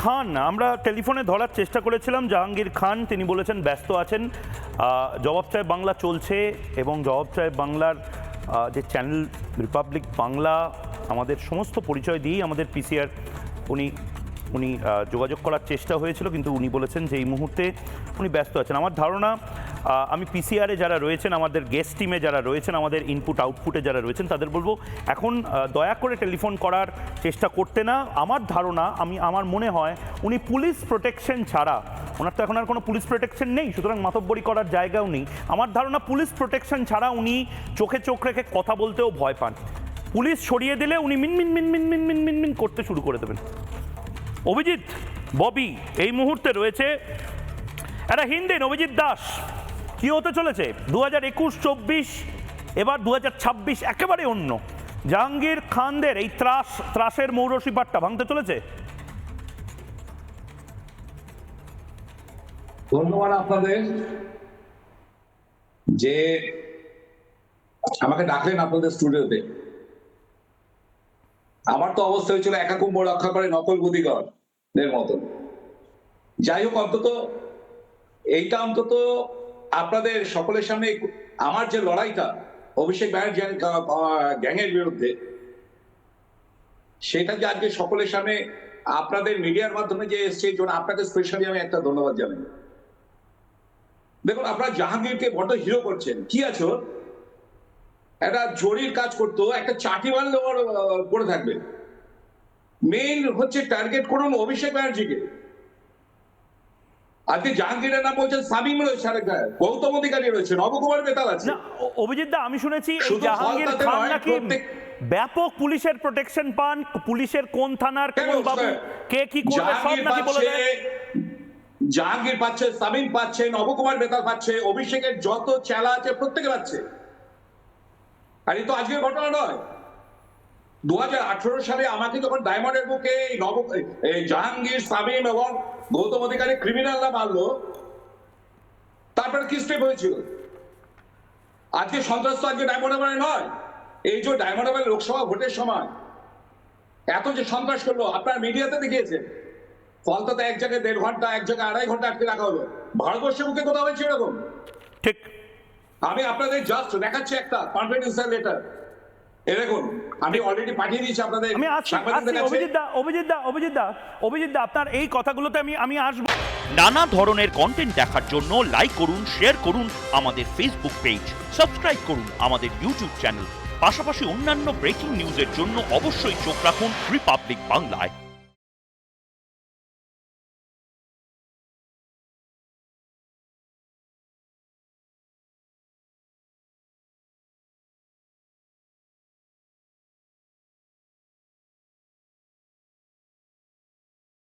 খান আমরা টেলিফোনে ধরার চেষ্টা করেছিলাম। জাহাঙ্গীর খান তিনি বলেছেন ব্যস্ত আছেন। জবাব চায় বাংলা চলছে এবং জবাব চায় বাংলার যে চ্যানেল রিপাবলিক বাংলা আমাদের সমস্ত পরিচয় দিয়েই আমাদের পিসিআর উনি যোগাযোগ করার চেষ্টা হয়েছিল, কিন্তু উনি বলেছেন যে এই মুহূর্তে উনি ব্যস্ত আছেন। আমার ধারণা আমি পিসিআরে যারা রয়েছেন, আমাদের গেস্ট টিমে যারা রয়েছেন, আমাদের ইনপুট আউটপুটে যারা রয়েছেন তাদের বলবো এখন দয়া করে টেলিফোন করার চেষ্টা করতে না। আমার ধারণা আমার মনে হয় উনি পুলিশ প্রোটেকশন ছাড়া, ওনার তো এখন আর কোনো পুলিশ প্রোটেকশন নেই, সুতরাং মাতব্বরি করার জায়গাও নেই। আমার ধারণা পুলিশ প্রোটেকশন ছাড়া উনি চোখে চোখ রেখে কথা বলতেও ভয় পান। পুলিশ সরিয়ে দিলে উনি মিনমিন মিনমিন মিনমিন মিনমিন করতে শুরু করে দেবেন। অভিজিৎ ববি এই মুহূর্তে রয়েছে একটা হিন্দিন অভিজিৎ দাস। কি হতে চলেছে 2021-24, এবার 2026 একেবারে অন্য। জাহাঙ্গীর খানদের এই ত্রাসের মৌরসি পাট্টা ভাঙতে চলেছে। ধন্যবাদ আপনাদের যে আমাকে ডাকলেন আপনাদের স্টুডিওতে। আমার তো অবস্থা হয়েছিল একা কুম্ভ রক্ষা করে নকল গদিগরের মতো। যাই হোক, এইটা অন্তত আপনাদের সকলের সামনে আমার যে লড়াইটা অভিষেক ব্যানার্জি গ্যাংয়ের বিরুদ্ধে, সেটা যে আজকে সকলের সামনে আপনাদের মিডিয়ার মাধ্যমে যে এসছে, জন্য আপনাকে স্পেশালি আমি একটা ধন্যবাদ জানাই। দেখুন, আপনারা জাহাঙ্গীরকে বড় হিরো করছেন। কি আছে ওর? একটা জরির কাজ করতো, একটা চাটি মারলে পড়ে থাকবে। মেইন হচ্ছে টার্গেট করুন অভিষেক ব্যানার্জিকে। আজকে জাহাঙ্গীরের নাম বলছেন, শামীম রয়েছে, গৌতম অধিকারী রয়েছে, নবকুমার বেতাল আছে। অভিজিৎ দা, আমি শুনেছি এই জাহাঙ্গীর খান নাকি ব্যাপক পুলিশের প্রোটেকশন পান, পুলিশের কোন থানার কোন বাবু কে কি করবে সব নাকি বলে দেয়। জাহাঙ্গীর পাচ্ছে, শামীম পাচ্ছে, নবকুমার বেতাল পাচ্ছে, অভিষেকের যত চেলা আছে প্রত্যেকে পাচ্ছে। আর এই তো আজকের ঘটনা নয়। 2018 সালে আমাকে যখন ডায়মন্ডের বুকে জাহাঙ্গীর, শামীম এবং গৌতম অধিকারী ক্রিমিনালরা মারলো, তারপরে কি স্টেপ হয়েছিল? আজকে সন্ত্রাস তো আজকে ডায়মন্ড নয়। এই যে ডায়মন্ড লোকসভা ভোটের সময় এত যে সন্ত্রাস করলো, আপনার মিডিয়াতে দেখিয়েছেন। ফলতাতে এক জায়গায় 1.5 ঘন্টা, এক জায়গায় 2.5 ঘন্টা আটকে রাখা হলো। ভারতবর্ষের বুকে কোথাও হয়েছে এরকম? ঠিক। আমি আপনাদের জাস্ট দেখাচ্ছি একটা কনফিডেন্সিয়াল লেটার। দেখুন, আমি অলরেডি পাঠিয়ে দিয়েছি আপনাদের। অভিজিৎ দা আপনার এই কথাগুলোতে আমি আসবো। নানা ধরনের কন্টেন্ট দেখার জন্য লাইক করুন, শেয়ার করুন আমাদের ফেসবুক পেজ, সাবস্ক্রাইব করুন আমাদের ইউটিউব চ্যানেল। পাশাপাশি অন্যান্য ব্রেকিং নিউজের জন্য অবশ্যই চোখ রাখুন রিপাবলিক বাংলায়।